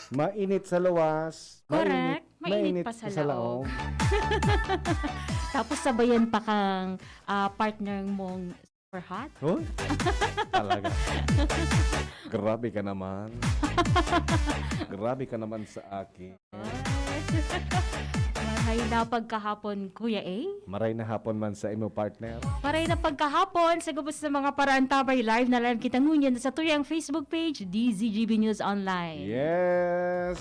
Mainit sa luwas, Correct. Mainit mainit pa sa sa loob. laog. Tapos sabayan pa kang partner mong super hot. Hoy, talaga. Grabe ka naman. Grabe ka naman sa akin. Maray na pagkahapon, Kuya A. Maray na hapon man sa imo partner. Maray na pagkahapon, sa gubos sa mga paraan tabay live na live kita ngunyan sa tuyang Facebook page, DZGB News Online. Yes!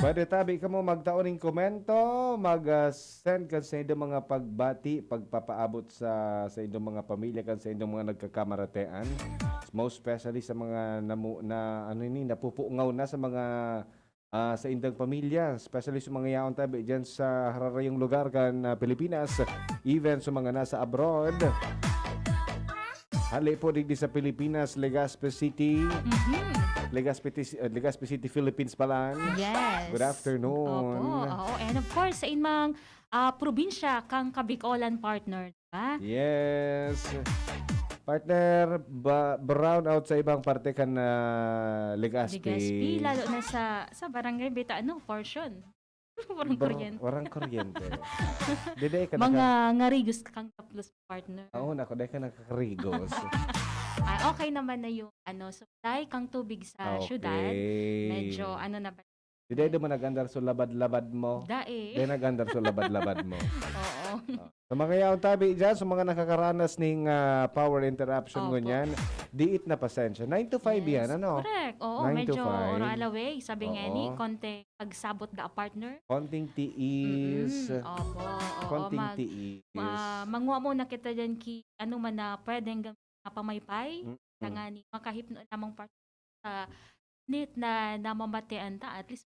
Pwede tabi ka mo magtaoning komento, mag-send ka sa inyong mga pagbati, pagpapaabot sa inyong mga pamilya kan sa inyong mga nagkakamaratean. Most especially sa mga napupungaw na sa mga sa indang pamilya, especially sa mga yaon tabi dyan sa hararayong lugar kan Pilipinas, even sa mga nasa abroad. Hali po digdi sa Pilipinas, Legazpi City. Legazpi City, Philippines pala. Yes. Good afternoon. Opo, oo. And of course, sa imang probinsya, kang Kabikolan partner, diba? Yes. Partner, brown out sa ibang parte kan Legazpi, Legazpi. lalo na sa barangay Beta, portion. Parang kuryente. Warang kuryente. Diday ka Mga ngarigos kang taplos partner. Oo, nako, dahil ka nakakarigos. Okay naman na yung supply kang tubig sa syudad. Medyo na ba? Diday mo nagandar sa labad-labad mo. Dae. Diday nagandar sa labad-labad mo. Oo. Sa mga yaon tabi dyan, sa mga nakakaranas ng power interruption Opo. ngunyan, diit na pasensya. 9 to 5 yan, ano? Correct. Oo, 9 to medyo 5. oralaway. Sabi nga ni, Oo. konti pagsabot da partner. Konting tiis. Opo. Oo, Konting tiis. manguha mo na kita dyan ano man na pwedeng pamaypay. Mm. Tangani, makahipno namang part sa nit na namamatean ta, at least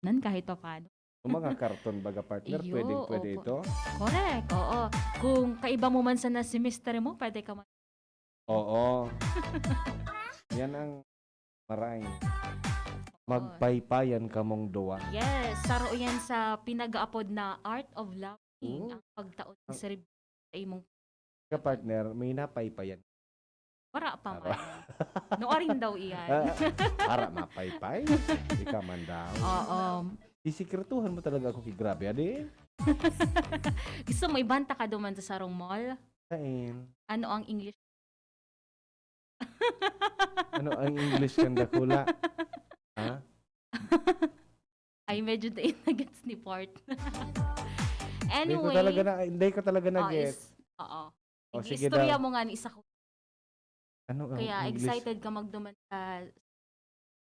nan kahit pa paano. Yung mga karton baga partner, Iyo, pwede opo. ito. Correct, oo. Kung kaiba mo man sa na semester mo, pwede ka man. Oo. Yan ang maray. Magpaypayan ka mong duwa. Yes, saro yan sa pinag-aapod na Art of Loving, Oo. ang pagtaon ng serbi sa imong Ka partner, may napaypayan. para pa man. Noorin daw iyan. Para mapaypay. Ikaw man daw. Oo. Isikretuhan mo talaga ako kay grabe, adi. Gusto mo ibanta ka duman sa sarong mall? Kain. Ano ang English? Ano ang English kang dakula? Ha? Ay, medyo dain na gets ni Port. Hindi ko Anyway. talaga na-get. Oo. O, sige Istorya daw. mo nga ni isa ko. Ano ang Kaya English? excited ka magduman sa...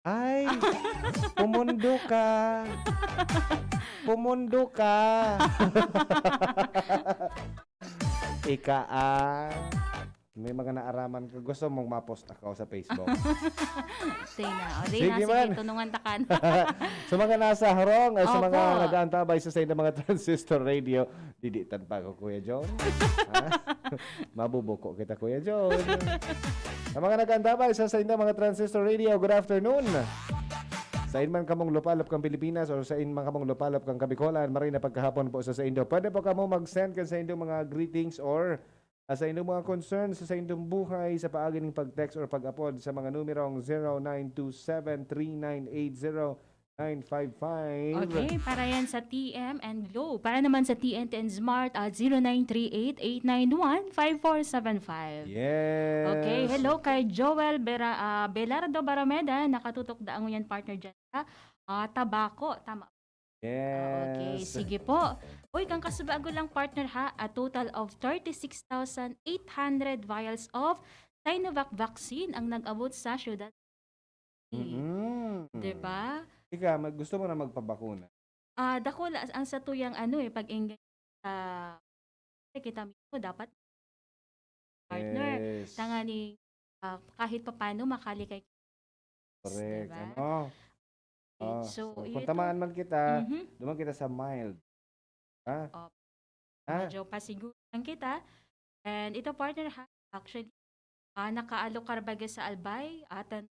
Ay! Pumundo ka! Pumundo ka! Ika may mga naaraman ka. Gusto mong ma-post ako sa Facebook. Say na. O, Sige sige, man. tunungan ta ka na. Sa mga nasa harong, sa mga Opo. nag-aantabay sa ng mga transistor radio, diditan pa ako, Kuya John. Ha? Mabubuko kita, Kuya John. Sa mga nag-aantabay sa ng mga transistor radio, good afternoon. Sa man kamong lupalop kang Pilipinas o sa man kamong lupalop kang Kabikolan, maray na pagkahapon po sa Indo. Pwede po kamo mag-send kan sa inyong mga greetings or sa inyong mga concerns sa inyong buhay sa paagi ng pag-text or pag-upload sa mga numerong 0927-3980-955. Okay, para yan sa TM and Globe. Para naman sa TNT and Smart at 0938-891-5475. Yes. Okay, hello kay Joel Belardo Barameda. Nakatutok daang yan partner dyan sa Tabako. Tama. Yes. Okay, sige po. Uy, kang kasubago lang partner ha, a total of 36,800 vials of Sinovac vaccine ang nag-abot sa syudad. Diba? Ika, gusto mo na magpabakuna? Dako ang sa tuyang pag-engage sa kita mismo dapat partner. Yes. Tangani kahit papaano makalikay. Correct. Diba? Ano? Okay, so kung tamaan man kita, Mhm. duman kita sa mild. Ha? Opo. Ha? Medyo pasiguran kita. And ito partner ha, actually, nakaalok ka baga sa Albay at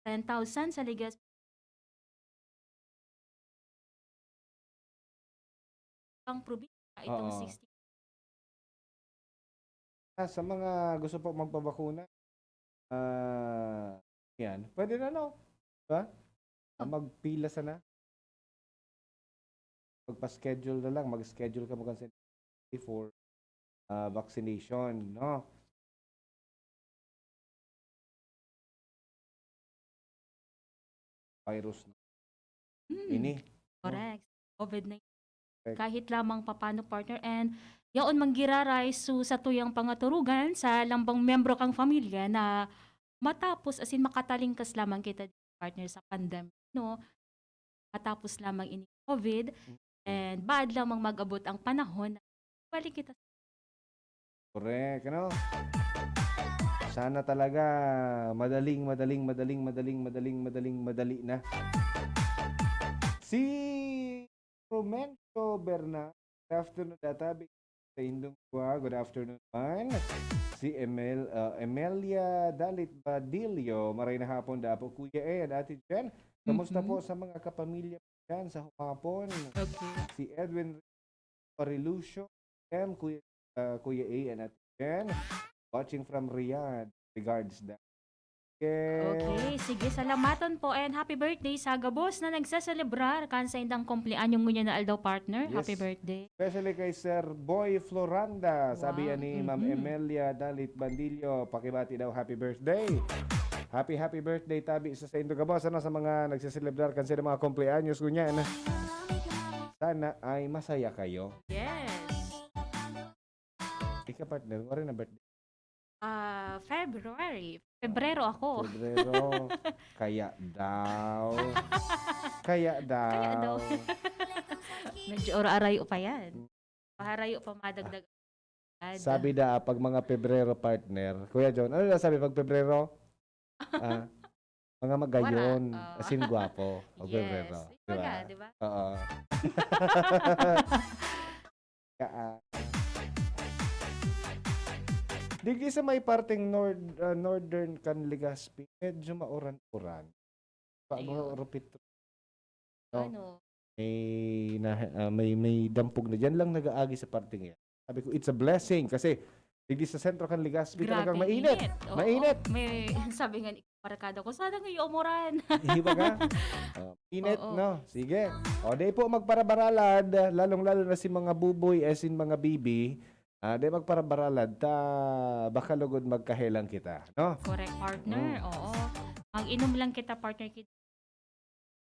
10,000 sa Ligas. Pang probinsya, itong Oo. 60. Sa mga gusto po magpabakuna, yan, pwede na, no? Ba? Oh. Magpila sana. Magpa-schedule na lang. Mag-schedule ka mo kasi for vaccination, no? Virus na Hmm, ini. No? correct. COVID-19. Correct. Kahit lamang papano partner and yaon manggiraray so sa tuyang pangaturugan sa lambang membro kang pamilya na matapos as in makatalingkas lamang kita partner sa pandemic no matapos lamang ini COVID and bad lamang mag-abot ang panahon na balik kita Correct, ano? Sana talaga madali na. Si Romencio Berna, good afternoon, Databi. Sa Indong Kwa, good afternoon man. Si Emelia Dalit Badillo, maray na hapon dapo. Kuya at Ate Jen, kamusta po sa mga kapamilya dyan sa hapon? Okay. Si Edwin Parilucio, Kuya A and Ate Jen, watching from Riyadh. Regards da. Okay, sige, salamatan po and happy birthday sa gabos na nagsaselebrar kan sa indang kumpleanyong ngunya na aldaw partner. Yes. Happy birthday. Especially kay Sir Boy Floranda. Sabi Wow. ni Ma'am Emelia Dalit Bandillo, pakibati daw happy birthday. Happy birthday tabi sa Indo Gabos ano sa mga nagseselebrar kan sa mga kumpleanyos kunyan. Sana ay masaya kayo. Yes. Ika partner, wala na birthday. February. Febrero ako. Febrero. Kaya daw. Kaya daw. Medyo ora-arayo pa yan. Paharayo pa madagdag. Sabi da pag mga Pebrero partner. Kuya John, ano na sabi pag Pebrero? Mga magayon, Wala. asin gwapo. Pag Yes. Pebrero. Diba? Diba? Oo. Kaa. Digi sa may parting northern Canligaspi, medyo mauran-uran. Pag Ayun. rupit. No? Ano? May dampog na. Diyan lang nag-aagi sa parting yan. Sabi ko, it's a blessing kasi digi sa sentro Canligaspi talagang mainit. Oo. Mainit. May sabi nga ni parakada ko, sana ngayon umuran. Hiba ka? Init, Oo. no? Sige. O, di po magparabaralad, lalong-lalo na si mga buboy, as in mga bibi, di magparabaralad, baka lugod magkahelang kita, no? Correct, partner. Oo. Mag-inom lang kita, partner.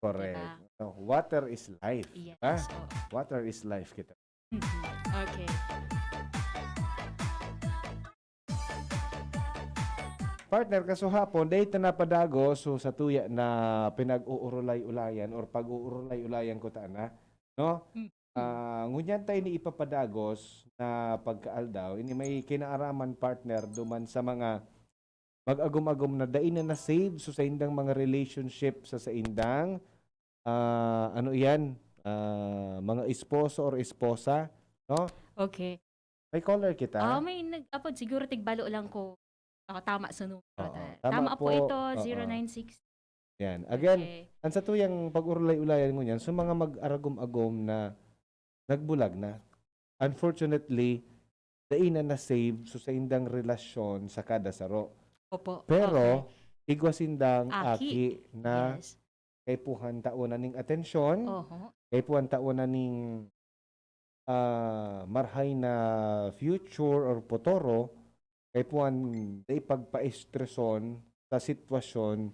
Correct. No, water is life. Yes. Ha? Oo. Water is life kita. Okay. Partner, kaso hapon, dahil na padago, so sa tuya na pinag-uurulay-ulayan or pag-uurulay-ulayan ko ta na, no? Ngunyan tayo ni ipapadagos na pagkaaldaw, ini may kinaaraman partner duman sa mga mag-agum-agum na dain na save so sa indang mga relationship sa indang ano yan, mga esposo or esposa, no? Okay. May caller kita. May nag-upload siguro tigbalo lang ko. Tama sa numero. Oo, Tama po ito, Oo. 096. Yan. Again, Okay. ang sa tuyang pag-urulay-ulayan mo yan, so mga mag-aragom-agom na nagbulag na. Unfortunately, dainan na save so sa indang relasyon sa kada saro. Opo. Pero, igwasindang Aki. aki na Yes. kay puhan taon na ning atensyon, Oho. kay puhan taon na ning marhay na future or potoro, kay puhan day pagpa-estreson sa sitwasyon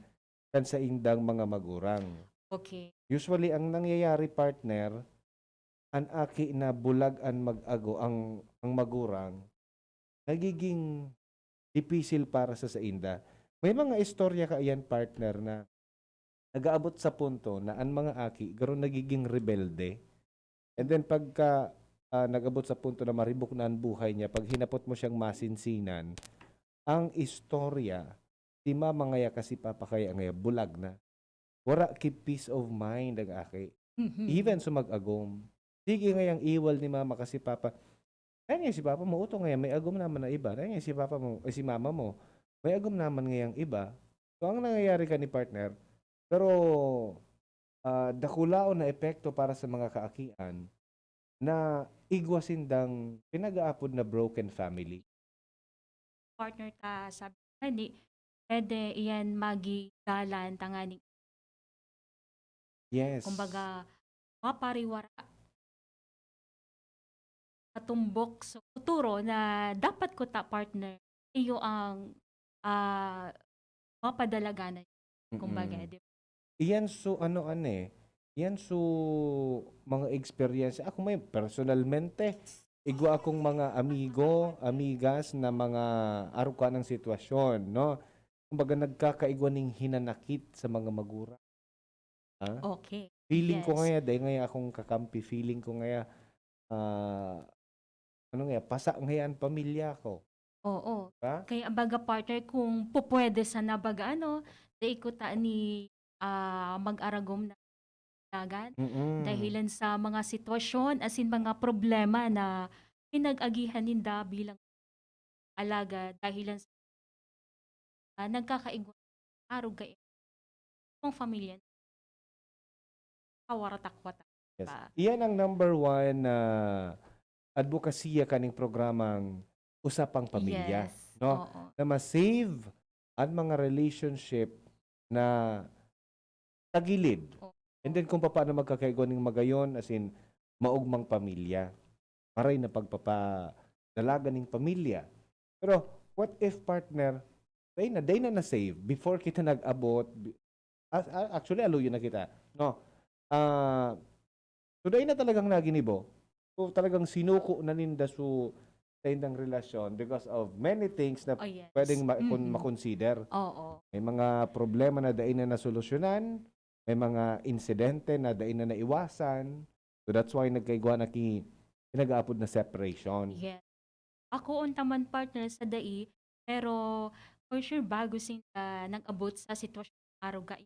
kan sa indang mga magurang. Okay. Usually, ang nangyayari partner, ang aki na bulag ang mag-ago, ang magurang, nagiging dipisil para sa inda. May mga istorya ka yan partner na nag-aabot sa punto na ang mga aki garon nagiging rebelde. And then pagka nag-abot sa punto na maribok na ang buhay niya, pag hinapot mo siyang masinsinan, ang istorya, di mamangaya kasi papakaya ngaya, bulag na. Wala ki peace of mind ang aki. Even sa mag-agom. Sige ngayang iwal ni mama kasi papa. Kaya si papa mo, uto ngayon, may agom naman na iba. Kaya si papa mo, si mama mo, may agom naman ngayang iba. So ang nangyayari ka ni partner, pero dakulaon na epekto para sa mga kaakian na igwasindang pinag-aapod na broken family. Partner ka sabi ni pwede iyan magigalan tanganing Yes. Kumbaga, mapariwara katumbok sa futuro na dapat ko ta partner iyo ang mapadalaganan. Kumbaga, Mm-mm. di ba? Iyan so Iyan so mga experience. Ako may personalmente, igwa akong mga amigo, amigas na mga aruka ng sitwasyon, no? Kumbaga nagkakaigwa ning hinanakit sa mga magura. Ha? Okay. Feeling ko Yes. ngaya, dahil ngaya akong kakampi, feeling ko ngaya, ah, pasa ngayon pamilya ko. Oo. Ha? Kaya baga partner kung pupwede sa nabaga daikuta ni mag-aragom na dagat Mm-mm. dahilan sa mga sitwasyon as in mga problema na pinag-agihan ninda bilang alaga dahilan sa nagkakaigwa arog kay mong pamilya kawaratak-watak Yes. pa. Iyan ang number one na advokasya kaning programang Usapang Pamilya, Yes. no? Oo. Na ma-save ang mga relationship na tagilid. Oo. And then kung paano magkakaigwa ng magayon, as in, maugmang pamilya. Maray na pagpapadalaga ng pamilya. Pero, what if partner, day na na-save before kita nag-abot, actually, aluyo na kita, no? So, day na talagang naginibo. So, talagang sinuko na ninda sa indang relasyon because of many things na Oh, yes. pwedeng Mm-mm. makonsider. Oo. May mga problema na dain na nasolusyonan, may mga insidente na dain na naiwasan. So that's why nagkaigwa na kinag-aapod na separation. Yes. Ako untaman partner sa dai pero for sure bago sinta nag-abot sa sitwasyon araw ga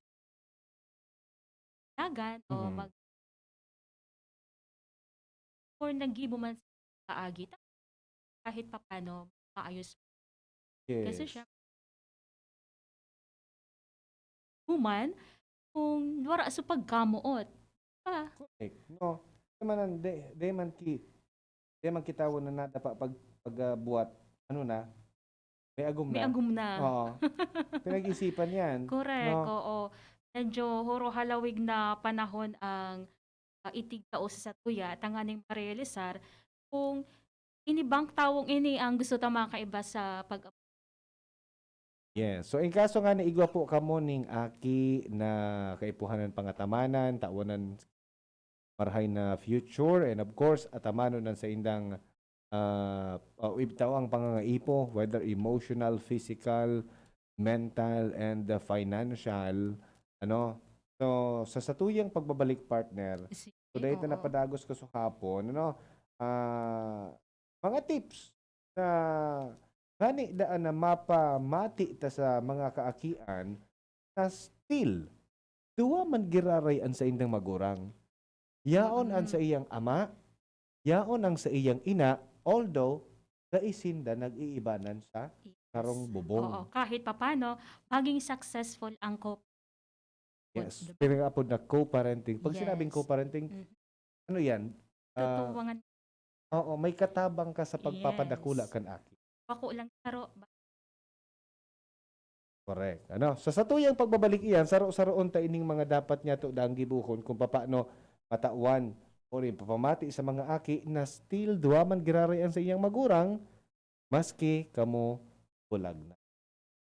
dagan o Mhm. mag or naggibo man sa kaagi kahit papano maayos kasi Yes. siya human kung wara sa pagkamuot pa Correct. No. De man kitawon na nada pa pagbuat may agum may na. agum na. Oo. Pinag-isipan 'yan. Correct, No. oo. Medyo huro halawig na panahon ang itig tao sa tuya tanganing marealisar kung inibang tawong ini ang gusto ta makaiba sa pag Yes. So in kaso nga na igwa po kamo ning aki na kaipuhanan pangatamanan, tawanan marhay na future, and of course atamanon sa indang ibtaw ang pangangaipo, whether emotional, physical, mental, and financial. Ano? So sa satuyang pagbabalik partner, so dahil na oo. napadagos ko sa hapon, mga tips na gani daan na mapamati ta sa mga kaakian na still duwa man girarayan sa indang magurang. Yaon ang sa iyang ama, yaon ang sa iyang ina, although kaisinda nag-iibanan sa karong Oo, bubong. kahit papano maging successful ang Yes. diba? Pinag-apod na co-parenting. Pag sinabing Yes. co-parenting, ano yan? Tutuwangan Oo, may katabang ka sa pagpapadakula yes. kan aki. Bako lang taro Correct. Ano? Sa satuyang pagbabalik iyan, saro-saroon ta ining mga dapat niya to dang gibuhon kung paano matawan o rin papamati sa mga aki na still duwaman girarayan sa iyang magurang maski kamo bulag na.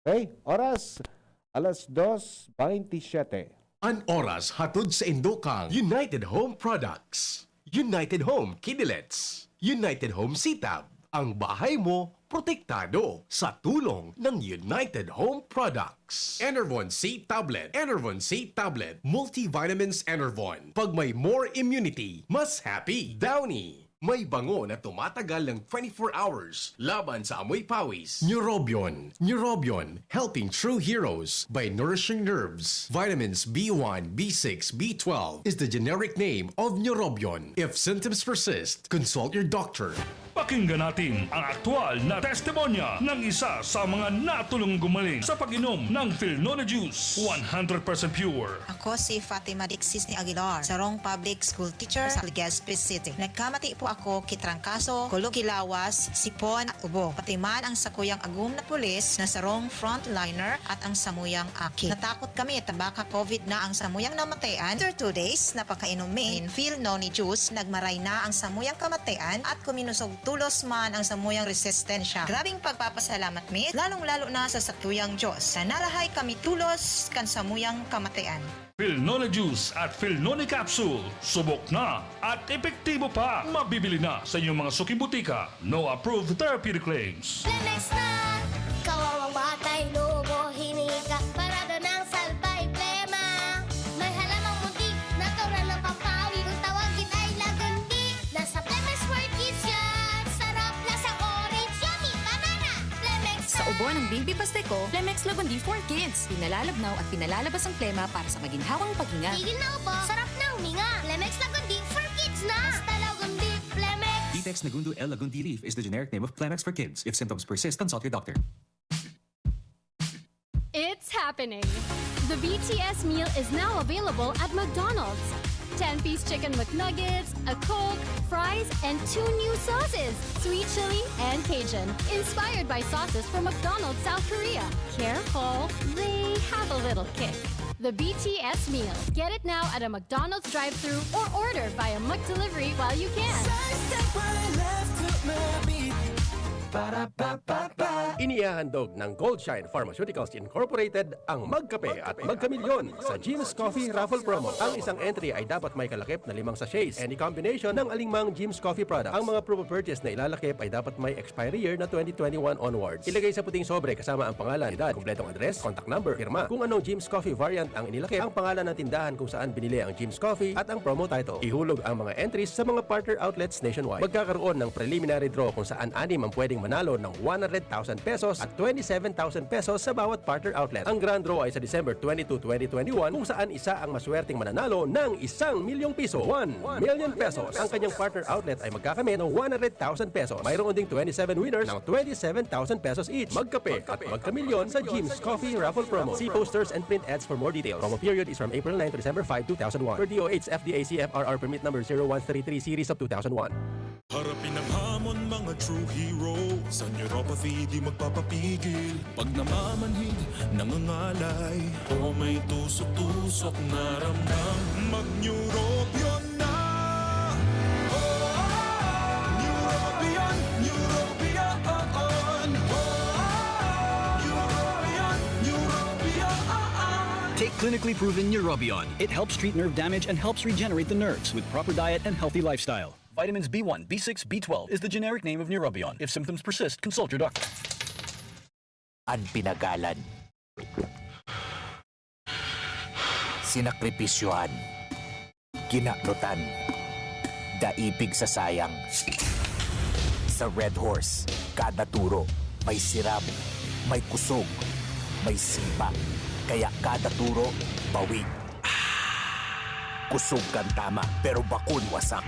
Okay? Oras, alas 2:27. An oras hatod sa Indokang United Home Products. United Home Kidilets. United Home Sitab. Ang bahay mo protektado sa tulong ng United Home Products. Enervon C Tablet. Enervon C Tablet. Multivitamins Enervon. Pag may more immunity, mas happy. Downy. May bango na tumatagal ng 24 hours laban sa amoy pawis. Neurobion. Neurobion, helping true heroes by nourishing nerves. Vitamins B1, B6, B12 is the generic name of Neurobion. If symptoms persist, consult your doctor. Pakinggan natin ang aktwal na testimonya ng isa sa mga natulong gumaling sa pag-inom ng Philnona Juice. 100% pure. Ako si Fatima Dixis ni Aguilar, sarong public school teacher sa Legazpi City. Nagkamati po ako kitrangkaso, kulugilawas, sipon at ubo. Pati man ang sakuyang agum na pulis na sarong frontliner at ang samuyang aki. Natakot kami tabaka COVID na ang samuyang namatayan. After 2 days, napakainom min Philnona Juice, nagmaray na ang samuyang kamatayan at kuminusog tulos man ang samuyang resistensya. Grabing pagpapasalamat mi, lalong-lalo na sa sakuyang Diyos. Sa narahay kami tulos kan samuyang kamatayan. Philnona Juice at Philnona Capsule. Subok na at epektibo pa. Mabibili na sa inyong mga suking butika. No approved therapeutic claims. Lemex na! Kawawang batay, lobo, hinika, parada ng salbay, plema. May halamang muntik, natural ng pampawi, kung tawagin ay lagundi. Nasa Plemex for Kids yan! Sarap, lasang orange, yummy, banana! Plemex na! Sa ubo ng Baby Pasteco, Plemex Lagundi for Kids. Pinalalabnaw at pinalalabas ang plema para sa maginhawang paghinga. Tigil na upo, sarap na huminga. Plemex Lagundi for Kids na! Basta Lagundi, Plemex! Detex Nagundu L. Lagundi Leaf is the generic name of Plemex for kids. If symptoms persist, consult your doctor. It's happening! The BTS meal is now available at McDonald's. 10-piece chicken McNuggets, a Coke, fries, and 2 new sauces, sweet chili and Cajun, inspired by sauces from McDonald's South Korea. Careful, they have a little kick. The BTS meal. Get it now at a McDonald's drive-thru or order via McDelivery while you can. Inihahandog ng Goldshine Pharmaceuticals Incorporated ang Magkape at Magkamilyon sa Jim's Coffee Raffle Promo. Ang isang entry ay dapat may kalakip na 5 sachets. Any combination ng alingmang Jim's Coffee product. Ang mga proof of purchase na ilalakip ay dapat may expiry year na 2021 onwards. Ilagay sa puting sobre kasama ang pangalan, edad, kumpletong address, contact number, firma. Kung anong Jim's Coffee variant ang inilakip, ang pangalan ng tindahan kung saan binili ang Jim's Coffee at ang promo title. Ihulog ang mga entries sa mga partner outlets nationwide. Magkakaroon ng preliminary draw kung saan 6 ang pwedeng manalo ng 100,000 pesos at 27,000 pesos sa bawat partner outlet. Ang grand draw ay sa December 22, 2021 kung saan isa ang maswerteng mananalo ng 1 milyong piso. 1 million pesos. Ang kanyang partner outlet ay magkakamit ng 100,000 pesos. Mayroon ding 27 winners ng 27,000 pesos each. Magkape at magkamilyon sa Jim's Coffee Raffle Promo. See posters and print ads for more details. Promo period is from April 9 to December 5, 2001. Per DOH FDA CFRR permit number 0133 series of 2001. Harapin ang hamon, mga true hero. Sa neuropathy di magpapapigil. Pag namamanhid, nangangalay, o may tusok-tusok na ramdam, mag-neurobion na. Neurobion, Neurobion. Neurobion, Neurobion. Take clinically proven Neurobion. It helps treat nerve damage and helps regenerate the nerves with proper diet and healthy lifestyle. Vitamins B1, B6, B12 is the generic name of Neurobion. If symptoms persist, consult your doctor. Ang pinagalan. Sinakripisyohan. Ginakrutan. Daipig sa sayang. Sa Red Horse, kada turo, may sirap, may kusog, may sipa. Kaya kada turo, bawi. Kusog kan tama, pero bakun wasak.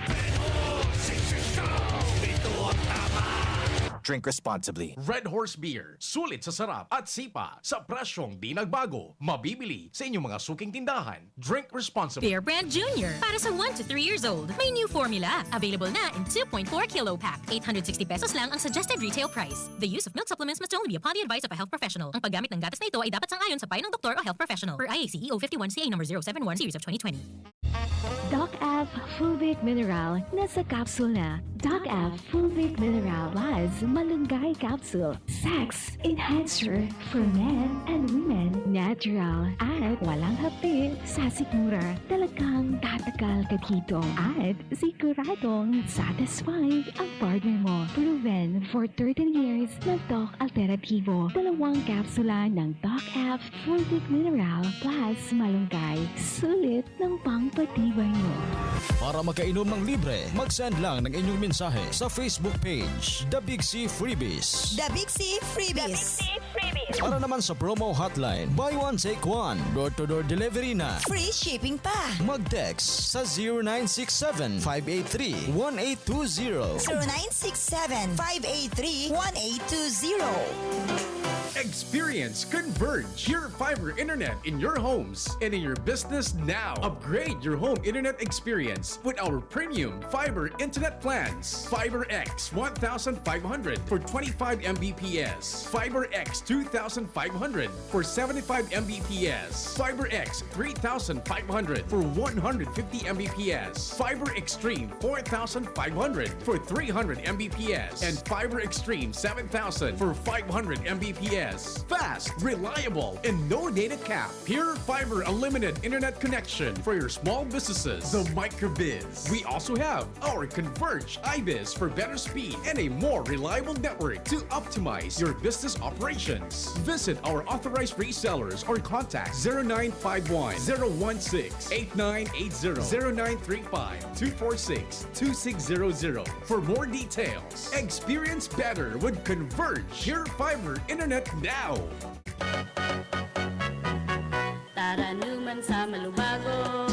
Drink responsibly. Red Horse Beer. Sulit sa sarap at sipa sa presyong di nagbago. Mabibili sa inyong mga suking tindahan. Drink responsibly. Bear Brand Junior. Para sa 1 to 3 years old. May new formula. Available na in 2.4 kilo pack. 860 pesos lang ang suggested retail price. The use of milk supplements must only be upon the advice of a health professional. Ang paggamit ng gatas na ito ay dapat sang-ayon sa payo ng doktor o health professional. Per IACE 051 CA number 071 series of 2020. Doc F Fulvic Mineral nasa capsule na. Doc F Fulvic Mineral Plus Malunggay Capsule. Sex Enhancer for men and women. Natural at walang hapit sa sikmura. Talagang tatagal ka dito at siguradong satisfied ang partner mo. Proven for 13 years ng Doc Alternativo. 2 kapsula ng Doc F Fulvic Mineral Plus Malunggay. Sulit ng pangpatibay mo. Para makainom ng libre, mag-send lang ng inyong mensahe sa Facebook page, The Big C Freebies. The Big C Freebies. Para naman sa promo hotline, buy one take one, door-to-door delivery na. Free shipping pa. Mag-text sa 0967-583-1820. 0967-583-1820. Experience Converge, your fiber internet in your homes and in your business now. Upgrade your home internet experience with our premium fiber internet plans. Fiber X 1500 for 25 Mbps. Fiber X 2500 for 75 Mbps. Fiber X 3500 for 150 Mbps. Fiber Extreme 4500 for 300 Mbps. And Fiber Extreme 7000 for 500 Mbps. Fast, reliable, and no data cap. Pure Fiber Unlimited Internet Connection for your small businesses. The Microbiz. We also have our Converge iBiz for better speed and a more reliable network to optimize your business operations. Visit our authorized resellers or contact 0951 016 8980 0935 246 2600 for more details. Experience better with Converge Pure Fiber Internet now. Tara naman sa malubago,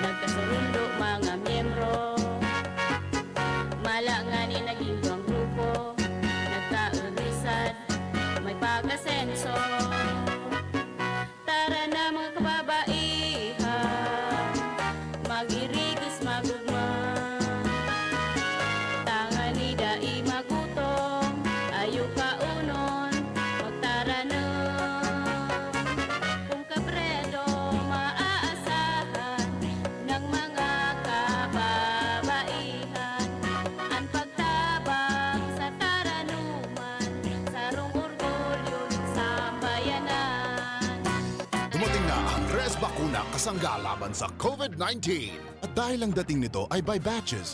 nagkasurundo mga miyembro, malangani naging duwang grupo, nagkaudisad, may pag-asenso. Tara na mga kababaihan, mag-irigis magugma, tangani dai magutong, ayo kaunon, magtara na. Kung kabredo maaasahan ng mga kababaihan, ang pagtabang sa taranuman, sarong orgulyo sa bayanan. Dumating na ang Res Bakuna kasangga laban sa COVID-19. At dahil ang dating nito ay by batches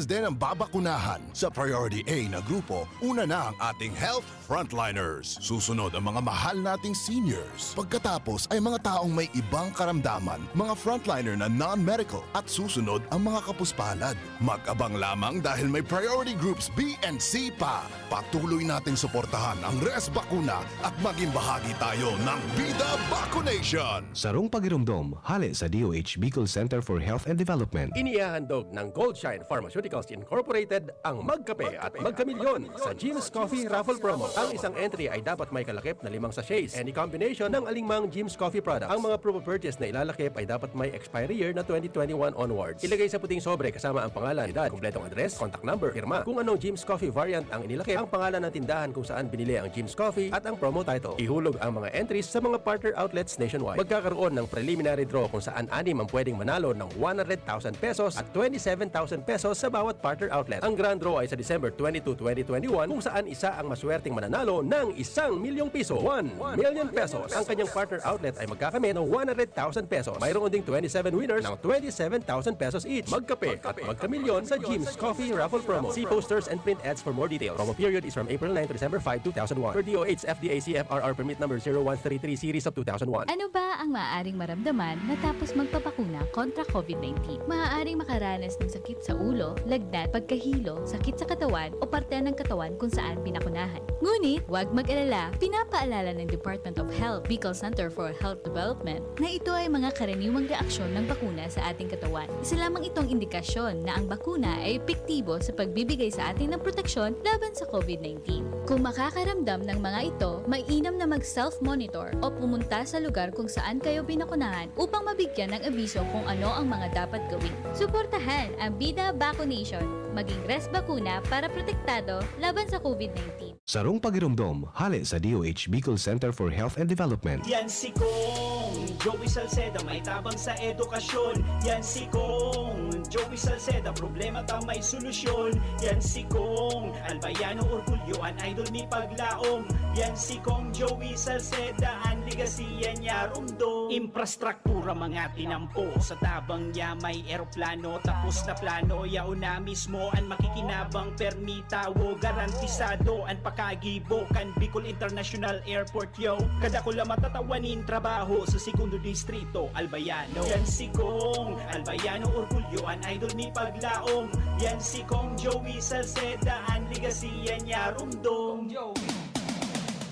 din ang babakunahan. Sa Priority A na grupo, una na ang ating health frontliners. Susunod ang mga mahal nating seniors. Pagkatapos ay mga taong may ibang karamdaman, mga frontliner na non-medical. At susunod ang mga kapuspalad. Mag-abang lamang dahil may priority groups B and C pa. Patuloy nating suportahan ang Res Bakuna at maging bahagi tayo ng Bida Vaccination. Sarong Pagirumdom, hali sa DOH Bicol Center for Health and Development. Inihahandog ng Goldshine Pharmaceuticals Incorporated ang Magkape at Magkamilyon sa Jim's Coffee Raffle Promo. Ang isang entry ay dapat may kalakip na 5 sachets. Any combination ng alingmang Jim's Coffee products. Ang mga proof of purchase na ilalakip ay dapat may expiry year na 2021 onwards. Ilagay sa puting sobre kasama ang pangalan, edad, kumpletong address, contact number, firma. Kung anong Jim's Coffee variant ang inilakip, ang pangalan ng tindahan kung saan binili ang Jim's Coffee at ang promo title. Ihulog ang mga entries sa mga partner outlets nationwide. Magkakaroon ng preliminary draw kung saan 6 ang pwedeng manalo ng 100,000 pesos at 27,000 pesos sa bawat partner outlet. Ang grand draw ay sa December 22, 2021 kung saan isa ang maswerteng mananalo ng 1 milyong piso. 1 million pesos. Ang kanyang partner outlet ay magkakamit ng 100,000 pesos. Mayroon ding 27 winners ng 27,000 pesos each. Magkape at magkamilyon sa Jim's Coffee Raffle Promo. See posters and print ads for more details. Promo period is from April 9 to December 5, 2001. Per DOH FDA CFRR permit number 0133 series of 2001. Ano ba ang maaaring maramdaman matapos magpapakuna kontra COVID-19? Maaaring makaranas ng sakit sa ulo, lagnat, pagkahilo, sakit sa katawan o parte ng katawan kung saan pinakunahan. Ngunit, huwag mag-alala. Pinapaalala ng Department of Health, Bicol Center for Health Development na ito ay mga karaniwang reaksyon ng bakuna sa ating katawan. Isa lamang itong indikasyon na ang bakuna ay epektibo sa pagbibigay sa atin ng proteksyon laban sa COVID-19. Kung makakaramdam ng mga ito, mainam na mag-self-monitor o pumunta sa lugar kung saan kayo binakunahan upang mabigyan ng abiso kung ano ang mga dapat gawin. Suportahan ang Bida Vaccination, maging Res Bakuna para protektado laban sa COVID-19. Sarong Pagirumdom, hali sa DOH Bicol Center for Health and Development. Yan si Kong Joey Salceda, may tabang sa edukasyon. Yan si Kong Joey Salceda, problema ta may solusyon. Yan si Kong Albayano Orgulyoan, idol ni paglaom. Yan si Kong Joey Salceda, ang ligasiya niya rumdo. Infrastruktura mga tinampo, sa tabang niya may eroplano. Tapos na plano, yauna mismo ang makikinabang permitawo. Garantisado ang pakagibo kan Bicol International Airport yo. Kada ko lang matatawanin trabaho sa segundo distrito Albayano. Yan si Kong Albayano Orgulyoan, idol ni paglaom. Yan si Kong Joey Salceda, ang ligasiya niya rumdong.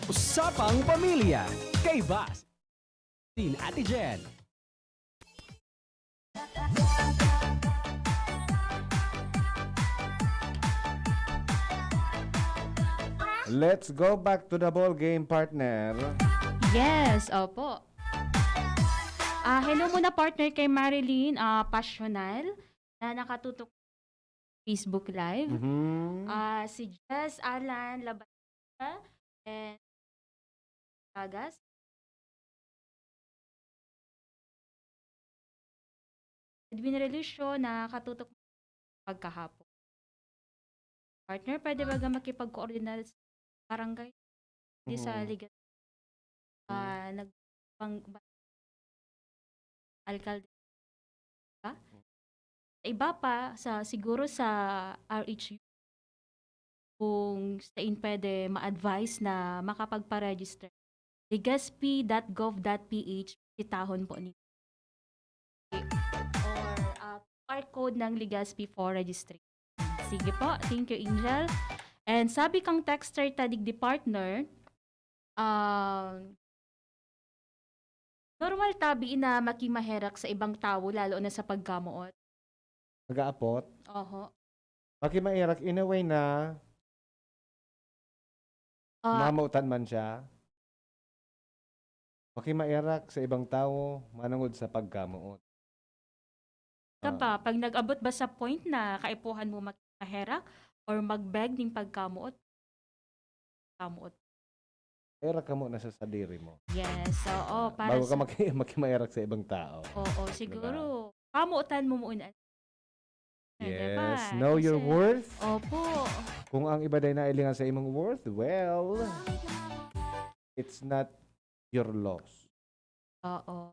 Usapang Pamilya kay Bas. Din Ate Jen. Let's go back to the ball game, partner. Yes, opo. Hello muna partner kay Marilyn Pasional na nakatutok Facebook Live. Si Jess Alan Labata and Tagas. Edwin Relusyo na katutok pagkahapon. Partner, pwede ba makipag-coordinate sa barangay? Hindi sa ligat. Alkalde. Ba? Iba pa, siguro sa RHU, kung saan pwede ma-advise na makapagpa-register. Legazpi.gov.ph, itahon po nito. Or QR code ng Legazpi for registration. Sige po, thank you, Angel. And sabi kang texter tadig di partner, normal tabi na makimaherak sa ibang tao lalo na sa paggamuot. Nag-aapot. Oho. Makimairak in a way na mamutan man siya. Makimairak sa ibang tao manungod sa pagkamuot. Pag nag-abot ba sa point na kaipuhan mo makimaherak or mag-beg ng pagkamuot? Kamuot. Irak ka mo na sa sadiri mo. Yes, oo. Para Bago ka makimairak sa ibang tao. Oo, siguro. Kamuotan mo muna. Yes, Diba? know your Kasi- worth. Opo. Kung ang iba day nailingan sa imong worth, well, it's not your loss. Oo.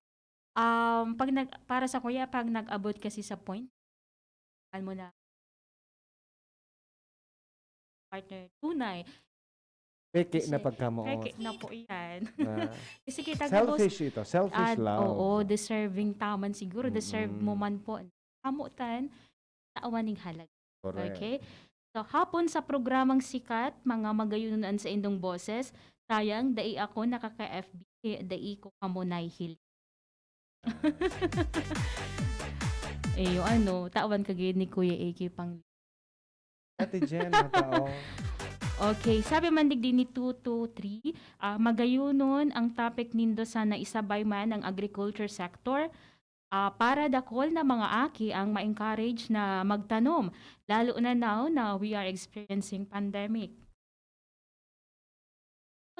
Para sa kuya, pag nag-abot kasi sa point, alam mo na, partner, tunay. Peke Kasi na pagkamuot. Peke na po yan. Ah. Kasi kita Selfish ito. Selfish love. Oo, deserving taman siguro. Deserve mo man po. Kamutan, taawan ng halaga. Correct. Okay? So, hapon sa programang sikat, mga magayunan sa indong boses, sayang, dai ako nakaka-FB, dai ko kamunay hil. Tawan kagid ni Kuya AK pang. Ate Jen, tao. Okay, sabi man din ni 223, magayunon ang topic nindo sa naisabay man ang agriculture sector. Para dakol na mga aki ang ma-encourage na magtanom, lalo na now na we are experiencing pandemic.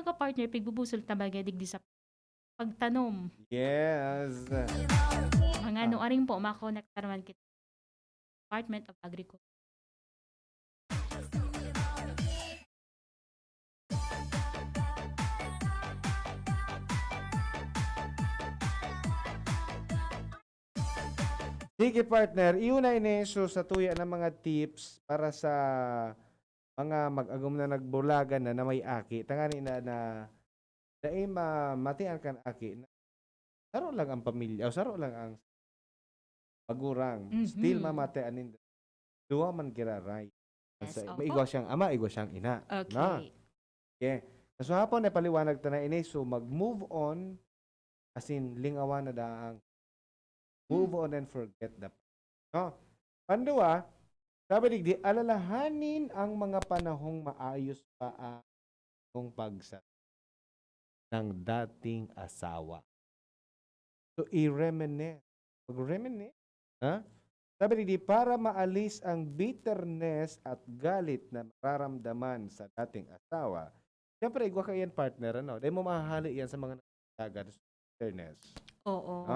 Mga partner, pigbubusol tabaga digdi sa pagtanom. Yes. Mga aring po, makonektar man kita. Department of Agriculture. Sige partner, iunay ineso sa tuya ng mga tips para sa mga mag-agom na nagbulagan na may aki. Tangani na dahil matian kan aki na saro lang ang pamilya o saro lang ang pagurang. Still mamatianin. Duwa man kiraray. Yes, opo. Maigwa siyang ama, igwa siyang ina. Okay. Na? Okay. So hapon na paliwanag ta na ineso mag-move on as in lingawan na daang move on and forget the past. No? Pandua, sabi digdi, alalahanin ang mga panahong maayos pa ang pagsat ng dating asawa. So, i-reminisce. Pag-reminisce, ha? Sabi digdi, para maalis ang bitterness at galit na mararamdaman sa dating asawa, siyempre, igwa ka yan, partner, ano? Dahil mo mahahali yan sa mga nagtagan sa bitterness. Oo.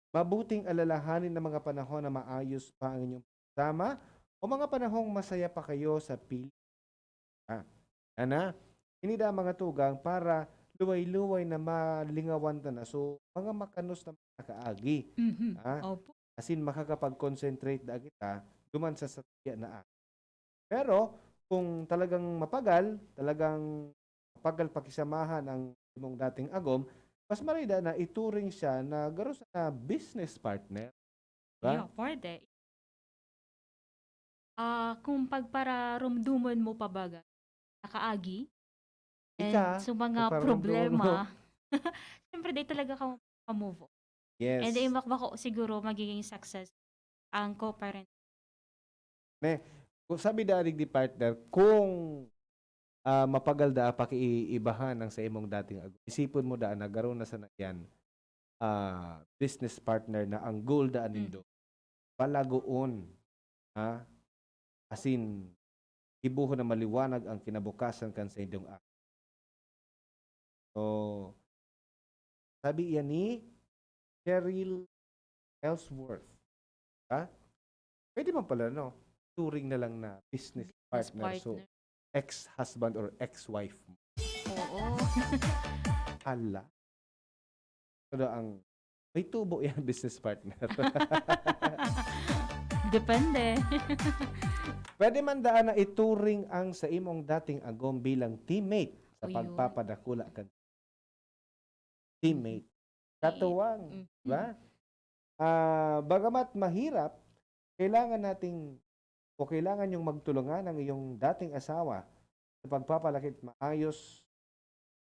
Mabuting alalahanin ng mga panahon na maayos pa ang inyong kasama o mga panahong masaya pa kayo sa pili. Hinida mga tugang para luway-luway na malingawan ta na. So, mga makanos na makaagi. Opo. Asin makakapag-concentrate na kita duman sa satya na Pero, kung talagang mapagal pakisamahan ang imong dating agom, mas marida na ituring siya na garo sa business partner. Diba? Yeah, pwede. Kung pagpararumduman mo pa baga, nakaagi, Ika, And sa mga parang problema, siyempre di talaga ka move on. Yes. And then bako siguro magiging success ang co-parent. Ne, kung sabi dalig di partner, kung mapagal da pakiibahan ng sa imong dating agom, isipon mo daan nagkaroon na sa yan business partner na ang goal daan nindo palagoon, ha, asin ibuho na maliwanag ang kinabukasan kan sa inyong act. So sabi yan ni Cheryl Ellsworth, ha, pwede man pala no turing na lang na business partner. So ex-husband or ex-wife mo. Oo. Hala. Ano ang may tubo yan business partner. Depende. Pwede man daan na ituring ang sa imong dating agom bilang teammate sa O, yun. pagpapadakula kan teammate. Katuwang, di ba? Bagamat mahirap, kailangan nating o kailangan yung magtulungan ng iyong dating asawa sa pagpapalakit maayos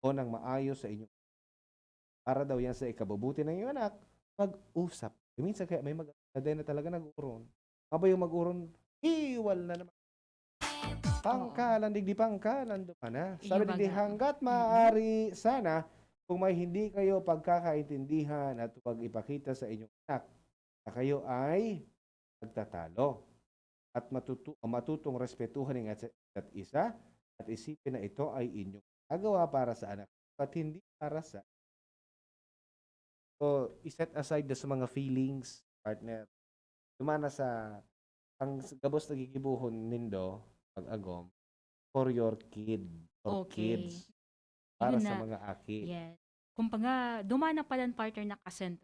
o ng maayos sa inyong para daw yan sa ikabubuti ng iyong anak, mag-usap. Minsan kaya may na talaga nag-uron. Aba yung mag-uron, iwal na naman. Pangkalan, digdi pangkalan doon na. Sabi digdi, hanggat maaari sana, kung may hindi kayo pagkakaintindihan at pag-ipakita sa inyong anak na kayo ay nagtatalo at matutong respetuhan ng isa't isa at isipin na ito ay inyong nagawa para sa anak at hindi para sa. So, iset aside sa mga feelings, partner. Dumana sa ang gabos nagigibuhon nindo pag-agom for your kid or Okay. kids. Para Yun sa na. mga aki. Yes. Kumbaga, dumana pa lang partner na kasent.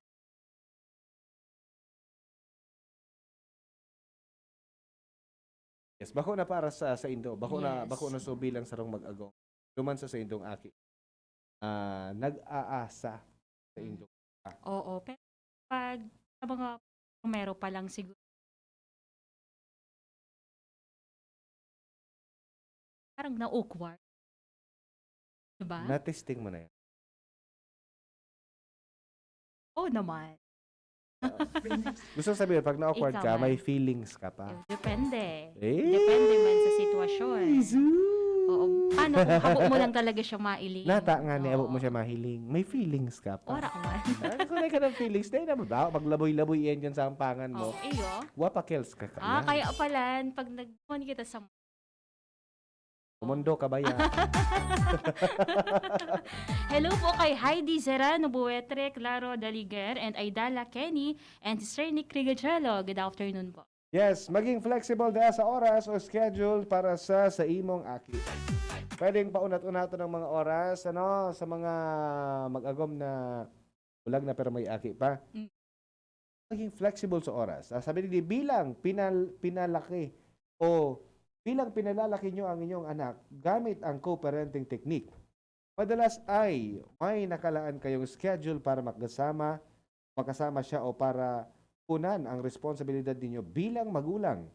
Yes, bako na para sa Indo. Bako na Yes. so bilang sarong mag-agom. Duman sa Indong aki. Nag-aasa sa Indong. Oo. Pero pag sa mga numero pa lang siguro. Parang na-awkward. Diba? Na-testing mo na yan. Oo naman. Gusto sabihin, pag na-awkward Ikaw ka, man. may feelings ka pa. Depende. Eh, Depende man sa sitwasyon. Oo. Paano kung habo mo lang talaga siya mailing? Nata nga ni abot mo siya mahiling. May feelings ka pa. Ora man. Kung ka ng feelings, dahil na mo ba? Maglaboy-laboy yan dyan sa ampangan mo. Iyo. Wapakels ka ka. Kaya pala, pag nag-phone kita sa Mundo ka ba yan? Hello po kay Heidi Serrano Buetre, Claro Daliger, and Aidala Kenny, and Sister Nick Rigachelo. Good afternoon po. Yes, maging flexible dahil sa oras o schedule para sa imong aki. Pwedeng paunat-unato ng mga oras, ano, sa mga mag-agom na ulag na pero may aki pa. Maging flexible sa oras. Sabi nila, bilang pinalaki o bilang pinalalaki nyo ang inyong anak gamit ang co-parenting technique, madalas ay may nakalaan kayong schedule para makasama siya o para punan ang responsibilidad ninyo bilang magulang.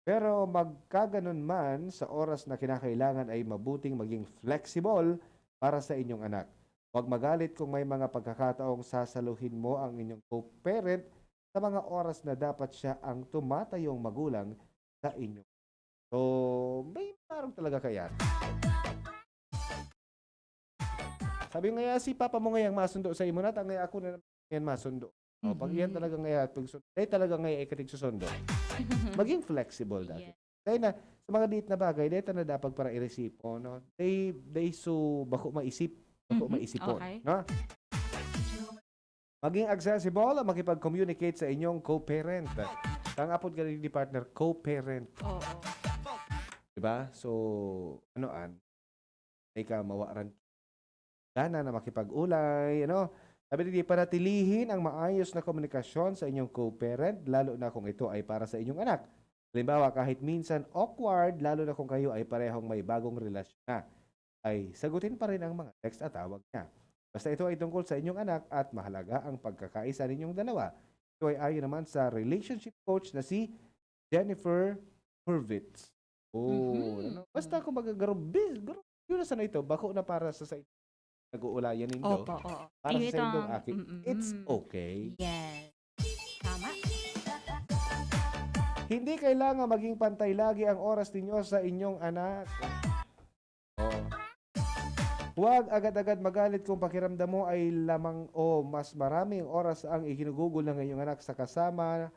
Pero magkaganon man sa oras na kinakailangan ay mabuting maging flexible para sa inyong anak. Huwag magalit kung may mga pagkakataong sasaluhin mo ang inyong co-parent sa mga oras na dapat siya ang tumatayong magulang sa inyong. So, may parang talaga kaya. Sabi nga si Papa mo ngayang masundo sa imo nat, ngay ako na ngayon masundo. O, pag iyan talaga ngaya, dahil talaga ngaya ikatig susundo. Maging flexible dati. Dahil na, sa mga diit na bagay, dahil na dapat para i-resipo, no? They so, bako maisipon. Okay. No? Maging accessible, makipag-communicate sa inyong co-parent. Kang apod ka rin ni partner, co-parent. Oo. Diba? So, anoan, ay ka mawaran gana na makipag-ulay, ano? Sabi nila, panatilihin ang maayos na komunikasyon sa inyong co-parent, lalo na kung ito ay para sa inyong anak. Halimbawa, kahit minsan awkward, lalo na kung kayo ay parehong may bagong relasyon na, ay sagutin pa rin ang mga text at tawag niya. Basta ito ay tungkol sa inyong anak at mahalaga ang pagkakaisa ninyong dalawa. Ito ay ayon naman sa relationship coach na si Jennifer Hurwitz. Ano? Basta kung magagaro Yun na sana ito, bako na para sa nag-uulayan nindo. Opo, oo. Para Iyo sa indong itong- aki, it's okay. Yes. Tama. Hindi kailangan maging pantay lagi ang oras ninyo sa inyong anak. Oh. Huwag agad-agad magalit kung pakiramdam mo ay lamang o mas maraming oras ang iginugugol ng iyong anak sa kasama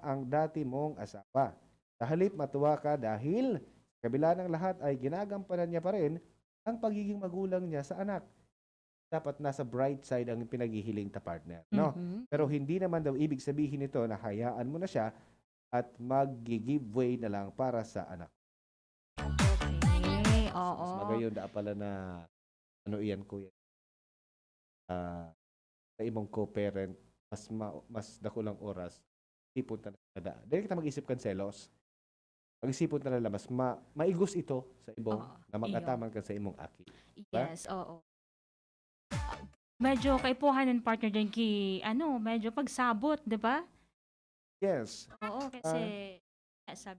ang dati mong asawa. Sa halip matuwa ka dahil sa kabila ng lahat ay ginagampanan niya pa rin ang pagiging magulang niya sa anak. Dapat nasa bright side ang pinaghihiling ta partner, no? Mhm. Pero hindi naman daw ibig sabihin nito na hayaan mo na siya at mag-give way na lang para sa anak. Okay, oo. Mas magayon da pala na ano iyan kuya. Sa imong co-parent mas dako lang oras isipon ta na. Dili kita mag-isip kan selos. Mag-isipon ta na mas maigos ito sa ibong na mag-ataman ka sa imong aki. Diba? Yes, oo. Medyo kaipuhanan partner din medyo pagsabot, 'di ba? Yes. Oo, kasi sabi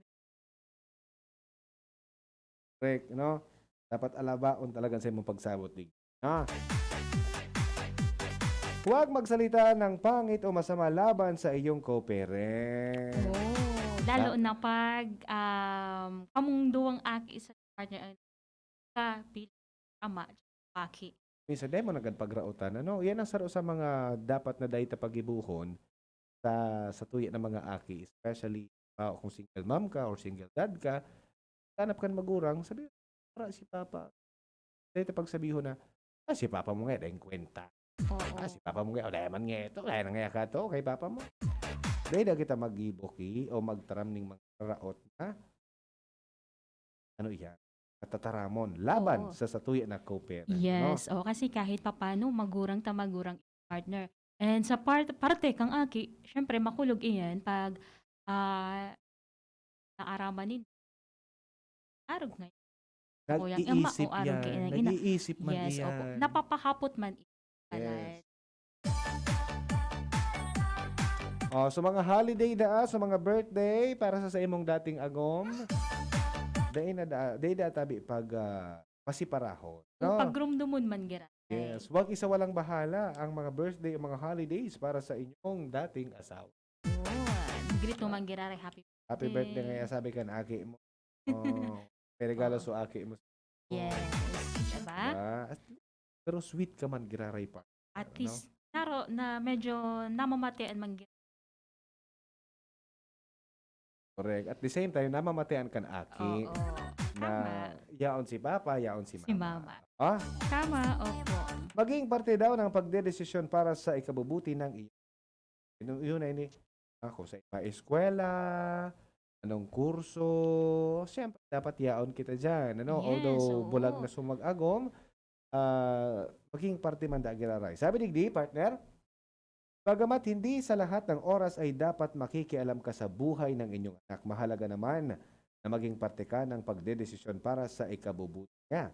Correct, no? Dapat alabaon talaga sa imong pagsabot dig. Huwag magsalita ng pangit o masama laban sa iyong co-parent. lalo na pag kamong duwang aki sa partner ka ama aki. Minsan di mo nagpagrautan. Ano? Yan ang saro sa mga dapat na dahita pagibuhon sa tuya ng mga aki. Especially kung single mom ka or single dad ka. Hanap ka magurang, sabi para si Papa. Dahita pagsabihon na, si Papa mo nga, dahil kwenta. Si Papa mo nga, dahil man nga ito, kaya nga ka to, kay Papa mo. Dahil na kita mag-iboki o magtaram ng mga raot na ano yan, katataramon, laban sa satuya na co-parent. Yes, no? kasi kahit papano magurang partner. And sa parte kang aki, syempre makulog iyan pag naaraman din. Arog ngayon. Nag-iisip yan. Nag-iisip man yes, yan. opo. Napapahapot man yes. So mga holiday sa mga birthday para sa imong dating agom. Day na tabi pag pasiparahon. No? Pagrumdumon man gira. Yes, wag isa walang bahala ang mga birthday o mga holidays para sa inyong dating asawa. Grito man gira happy birthday. Happy birthday ngaya sabi kan aki mo. May regalo so aki mo. Yes, diba? Pero sweet ka man giraray pa. At least naro na medyo namamatian man gira. Correct. At the same time, namamatean kan aki na yaon si Papa, yaon si Mama. Si Mama. Tama, opo. Maging parte daw ng pagdedesisyon para sa ikabubuti ng iyo. Yun ay kung sa eskwela, anong kurso, siyempre dapat yaon kita dyan. Ano? Yes, although bulag na sumag-agom, maging parte man da giraray. Sabi digdi, partner, bagamat hindi sa lahat ng oras ay dapat makikialam ka sa buhay ng inyong anak, mahalaga naman na maging parte ka ng pagdedesisyon para sa ikabubuti niya.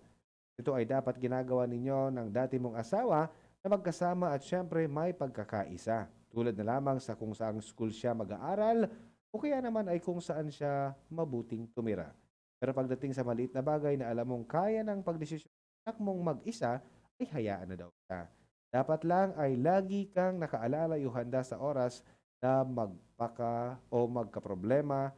Ito ay dapat ginagawa ninyo ng dati mong asawa na magkasama at syempre may pagkakaisa. Tulad na lamang sa kung saang school siya mag-aaral o kaya naman ay kung saan siya mabuting tumira. Pero pagdating sa maliit na bagay na alam mong kaya ng pagdesisyon ng anak mong mag-isa, ay hayaan na daw siya. Dapat lang ay lagi kang nakaalala o handa sa oras na magkaproblema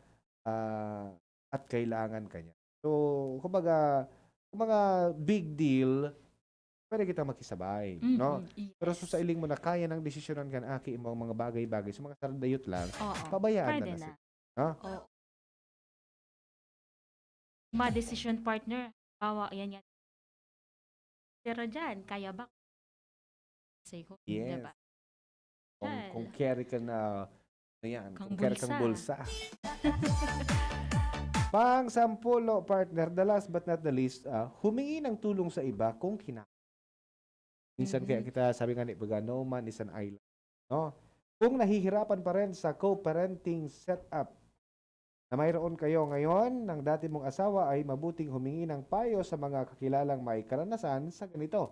at kailangan kanya. So, kumbaga, kung mga big deal, pwede kita makisabay, no? Yes. Pero sa iling mo na kaya ng desisyonan kan aki mo mga bagay-bagay, sa mga sardayot lang, Oo, pabayaan pwede na na. siya. No? Oo. Ma-decision partner, bawa yan. Pero dyan, kaya ba? Say ko, Yes. diba? Kung carry ka na, Kang kung carry kang bulsa. bulsa. Pang-sampulo, partner, the last but not the least, humingi ng tulong sa iba kung kinakailangan. Minsan kaya kita sabi nga ni Baga, no man is an island. No? Kung nahihirapan pa rin sa co-parenting setup na mayroon kayo ngayon ng dati mong asawa ay mabuting humingi ng payo sa mga kakilalang may karanasan sa ganito.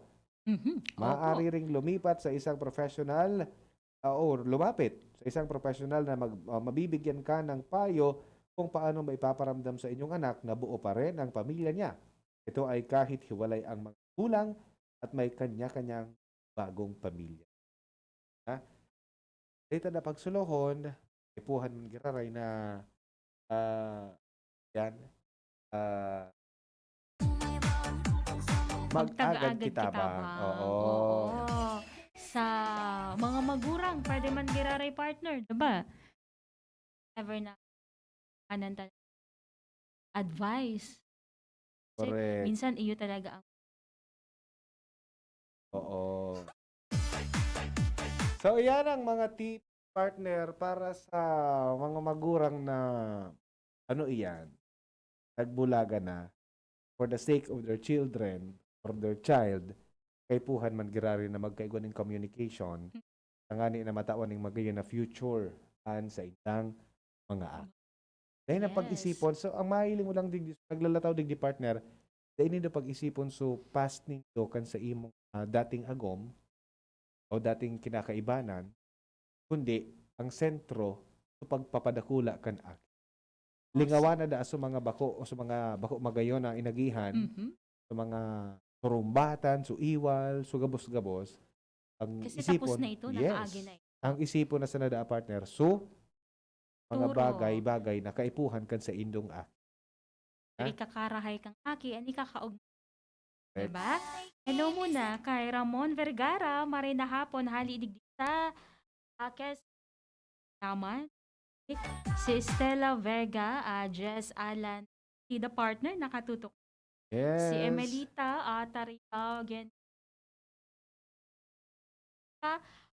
Maaari ring lumipat sa isang professional or lumapit sa isang professional na mabibigyan ka ng payo kung paano maipaparamdam sa inyong anak na buo pa rin ang pamilya niya Ito ay kahit hiwalay ang mga gulang at may kanya-kanyang bagong pamilya. Ha? Dito na pagsulohon, ipuhan man giraray na yan, mag-agad kita ba? Oo. Sa mga magurang, pwede man giraray partner, diba? Ever na ananta advice. Kasi Correct. minsan iyo talaga ang Oo. So, yan ang mga tip partner para sa mga magurang na nagbulaga na for the sake of their children or their child, kay puhan man girari na magkaiguan ng communication, tangani na matawan ng magayon na future an sa itang mga act. Dahil na pag-isipon, so ang mahiling mo lang digdi, naglalataw digdi partner, dahil nindo pag-isipon so past nindo kan sa imong dating agom o dating kinakaibanan, kundi ang sentro sa pagpapadakula kan act. Lingawan na da sa mga bako o sa mga bako magayon na inagihan, sa mga turumbatan, suiwal, sugabos-gabos, ang kasi isipon, tapos na ito, nakaagi na ito. ang isipon na sa nada partner, so mga Turo. bagay-bagay na kaipuhan kan sa indong act. Ay kakarahay kang aki, ani kakaog. Diba? Hello muna kay Ramon Vergara, marina hapon, hali digdi sa Akes naman. Si Stella Vega, Jess Alan, si the partner, nakatutok. Yes. Si Emelita, Taria, again.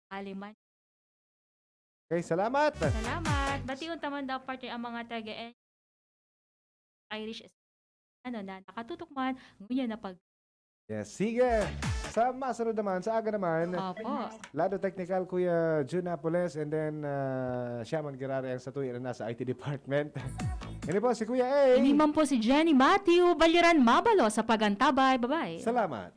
Aliman. Okay, salamat. Salamat. Batiun taman daw partner ang mga taga Irish na nakatutok man, ngunya na pag Yes, sige. Sa masunod naman, sa aga naman, Opo. Lado Technical, Kuya Jun Napoles, and then Shaman Girare ang satuyan na nasa IT Department. Ini po si Kuya A. Ini man po si Jenny Matthew Balyaran Mabalo sa Pagantabay. Bye-bye. Salamat.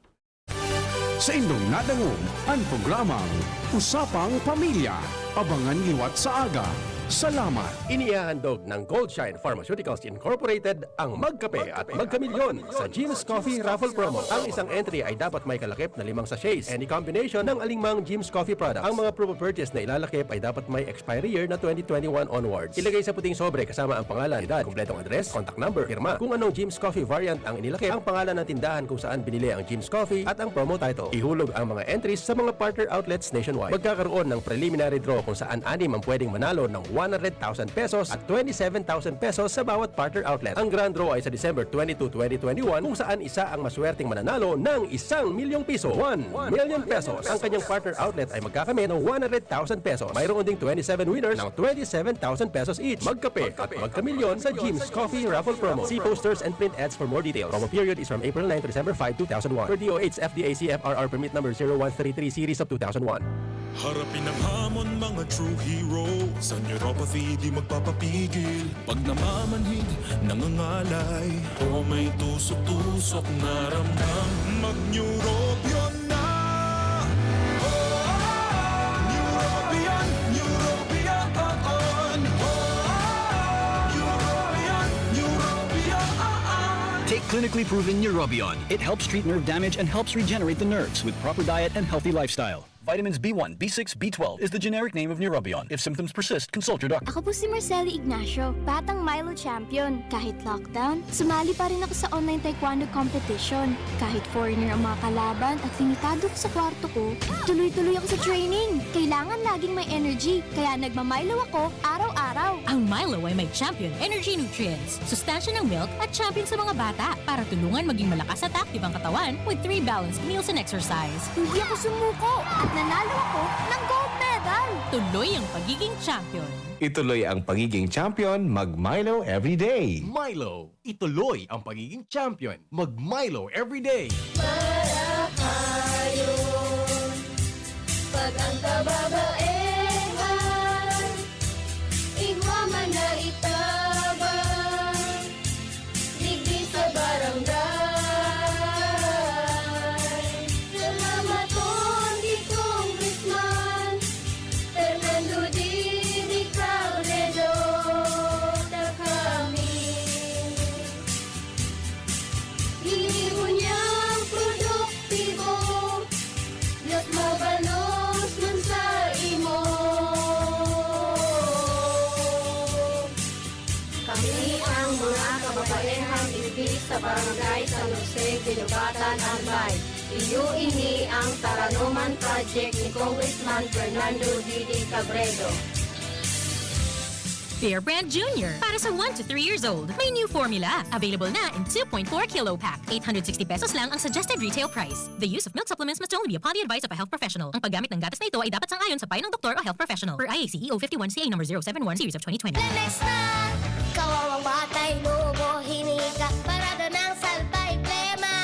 Sa indong nadangog, ang programang Usapang Pamilya. Abangan liwat sa aga. Salamat. Inihahandog ng Goldshine Pharmaceuticals Incorporated ang Magkape at Magkamilyon sa Jim's Coffee Raffle Promo. Ang isang entry ay dapat may kalakip na 5 sachets. Any combination ng alingmang Jim's Coffee products. Ang mga proof of purchase na ilalakip ay dapat may expiry year na 2021 onwards. Ilagay sa puting sobre kasama ang pangalan, edad, kumpletong address, contact number, firma. Kung anong Jim's Coffee variant ang inilakip, ang pangalan ng tindahan kung saan binili ang Jim's Coffee at ang promo title. Ihulog ang mga entries sa mga partner outlets nationwide. Magkakaroon ng preliminary draw kung saan 6 ang pwedeng manalo ng 100,000 pesos at 27,000 pesos sa bawat partner outlet. Ang grand draw ay sa December 22, 2021 kung saan isa ang maswerteng mananalo ng 1 milyong piso. 1 million pesos. Ang kanyang partner outlet ay magkakamit ng 100,000 pesos. Mayroon ding 27 winners ng 27,000 pesos each. Magkape at magkamilyon sa Jim's Coffee Raffle Promo. See posters and print ads for more details. Promo period is from April 9 to December 5, 2001. Per DOH FDA CFRR permit number 0133 series of 2001. Harapin ang hamon, mga true hero. Sa neuropathy di magpapapigil. Pag namamanhid, nangangalay, o may tusok-tusok na ramdam, mag-neurobion na. Neurobion, Neurobion on. Neurobion, Neurobion on. Take clinically proven Neurobion. It helps treat nerve damage and helps regenerate the nerves with proper diet and healthy lifestyle. Vitamins B1, B6, B12 is the generic name of Neurobion. If symptoms persist, consult your doctor. Ako po si Marceli Ignacio, batang Milo champion. Kahit lockdown, sumali pa rin ako sa online taekwondo competition. Kahit foreigner ang mga kalaban at limitado ko sa kwarto ko, tuloy-tuloy ako sa training. Kailangan laging may energy, kaya nagmamilo ako araw-araw. Ang Milo ay may champion energy nutrients, sustansya ng milk at champion sa mga bata para tulungan maging malakas at active ang katawan with 3 balanced meals and exercise. Hindi ako sumuko at nanalo ako ng gold medal. Tuloy ang pagiging champion. Ituloy ang pagiging champion, mag-Milo everyday. Milo, ituloy ang pagiging champion, mag-Milo everyday. Marakayon, pag ang kababaehan, igwa man na itabang, digdi sa barangay. Salamat po di Congressman Fernando Dini Cauledo na kami. sa barangay San Jose, Ginubatan, Albay. Iyo ini ang Taranuman Project ni Congressman Fernando Didi Cabredo. Bear Brand Junior. Para sa 1 to 3 years old. May new formula. Available na in 2.4 kilo pack. 860 pesos lang ang suggested retail price. The use of milk supplements must only be upon the advice of a health professional. Ang paggamit ng gatas na ito ay dapat sang-ayon sa payo ng doktor o health professional. Per IACEO 51CA number 071 series of 2020. Lemex na! Kawawang batay, lubo, hinika, parada ng salbay, plema.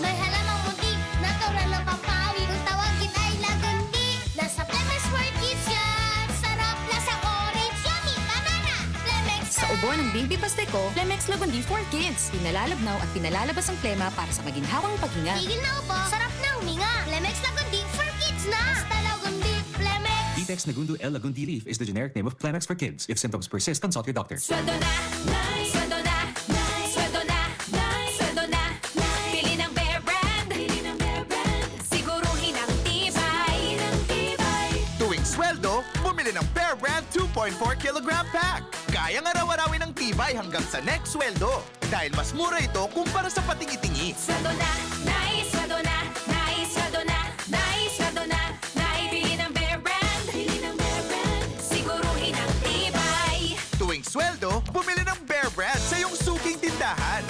May halamang muntik, natural ng pampawi, kung tawagin ay lagandi. Nasa Lemex for Kids yan! Sarap, lasang orange, yummy, banana! Lemex na! Sa ubo ng baby pasteko, Lemex Lagundi for Kids. Pinalalabnaw at pinalalabas ang plema para sa maginhawang paghinga. Tigil na upo, sarap na huminga. Lemex Lagundi for Kids na! Basta Lagundi, Lemex! Detex Nagundu L. Lagundi Leaf is the generic name of Plenax for kids. If symptoms persist, consult your doctor. Sweldo na, nice. Sweldo na, nice. Sweldo na, nice. Sweldo na, nice. Pili ng Bear Brand. Pili ng Bear Brand. Siguruhin ang tibay. Tuwing sweldo, bumili ng Bear Brand 2.4 kilogram pack. Kayang araw-arawin ng tibay hanggang sa next sweldo. Dahil mas mura ito kumpara sa patingi-tingi. Sweldo na, nice. Sweldo na, nice. Sweldo na, nice. Sweldo na, nice. Pili ng Bear Brand. Pili ng Bear Brand. Siguruhin ang tibay. Tuwing sweldo, bumili ng Bear Brand sa iyong suking tindahan.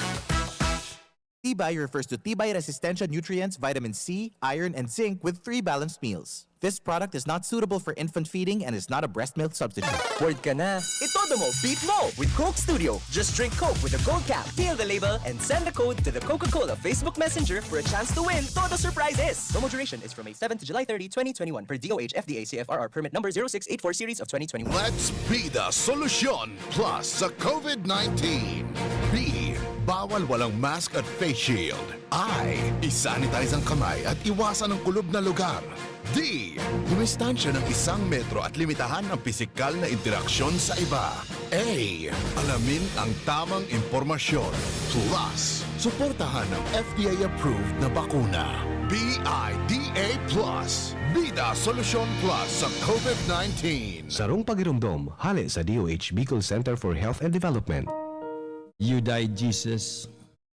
Tibay refers to Tibay Resistensya nutrients, vitamin C, iron, and zinc with 3 balanced meals. This product is not suitable for infant feeding and is not a breast milk substitute. Word ka na. Itodo mo, beat mo with Coke Studio. Just drink Coke with a gold cap, peel the label, and send the code to the Coca-Cola Facebook Messenger for a chance to win Todo surprises. Promo duration is from May 7 to July 30, 2021 per DOH FDA CFRR permit number 0684 series of 2021. Let's be the solution plus sa COVID-19. B. Bawal walang mask at face shield. I. Isanitize ang kamay at iwasan ang kulob na lugar. D. Dumistansya ng 1 metro at limitahan ang pisikal na interaksyon sa iba. A. Alamin ang tamang impormasyon. Plus, suportahan ang FDA-approved na bakuna. BIDA Plus. Bida Solusyon Plus sa COVID-19. Sarong pagirumdom, hali sa DOH Bicol Center for Health and Development. You died, Jesus,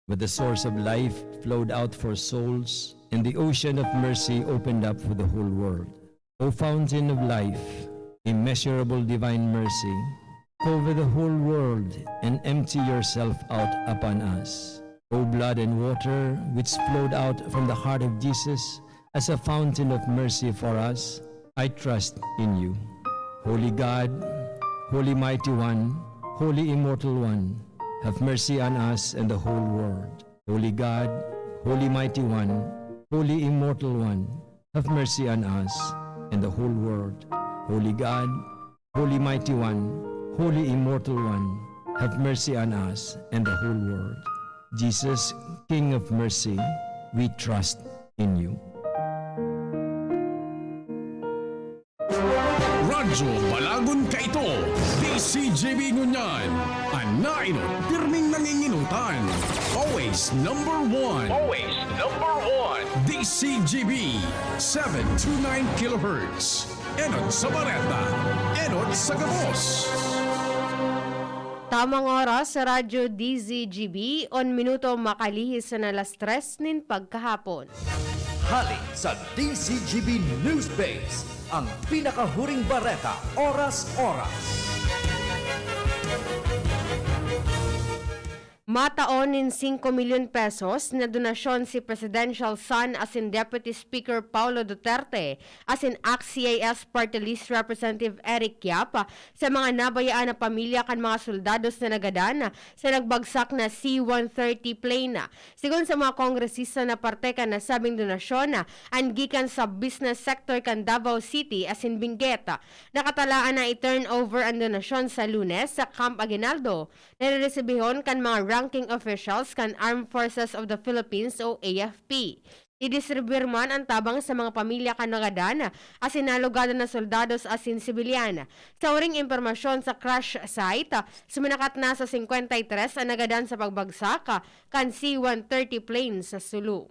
but the source of life flowed out for souls, and the ocean of mercy opened up for the whole world. O fountain of life, immeasurable divine mercy, cover the whole world and empty yourself out upon us. O blood and water, which flowed out from the heart of Jesus as a fountain of mercy for us, I trust in you. Holy God, Holy Mighty One, Holy Immortal One, have mercy on us and the whole world. Holy God, Holy Mighty One, Holy Immortal One, have mercy on us and the whole world. Holy God, Holy Mighty One, Holy Immortal One, have mercy on us and the whole world. Jesus, King of mercy, we trust in you. Radyo Balagon ka ito. DCGB Ngunyan. Anainot, pirming nanginginutan. Always number one. Always number one. DCGB 729 kHz. Enot sa Bareta. Enot sa Gabos. Tamang oras sa Radyo DZGB, on minuto makalihis na alas 3 nin pagkahapon. Hali sa DZGB News Base, ang pinakahuring bareta, oras-oras. Mataon in 5 milyon pesos na donasyon si Presidential Son as in Deputy Speaker Paulo Duterte as in ACT-CIS Party List Representative Eric Yap sa mga nabayaan na pamilya kan mga soldados na nagadan sa nagbagsak na C-130 plane. Sigon sa mga kongresista na parte kan nasabing donasyon ang gikan sa business sector kan Davao City as in Benguet. Nakatalaan na i-turnover ang donasyon sa Lunes sa Camp Aguinaldo. Niresibihon kan mga ranking officials kan Armed Forces of the Philippines o AFP. Idistribuir man ang tabang sa mga pamilya kanagadan as inalugado na soldados as in sibilyan. Sa uring impormasyon sa crash site, suminakat na sa 53 ang nagadan sa pagbagsak kan C-130 plane sa Sulu.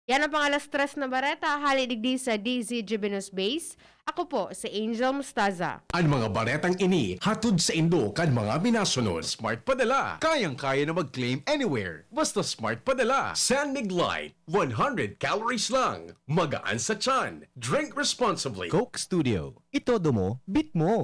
Yan ang pangalas 3 na bareta, halidigdi sa DZGB News Base. Ako po, si Angel Mustaza. Ang mga baretang ini, hatod sa Indo kan mga minasunod. Smart Padala. Kayang-kaya na mag-claim anywhere. Basta Smart Padala. San Mig Light. 100 calories lang. Magaan sa tiyan. Drink responsibly. Coke Studio. Itodo mo, beat mo.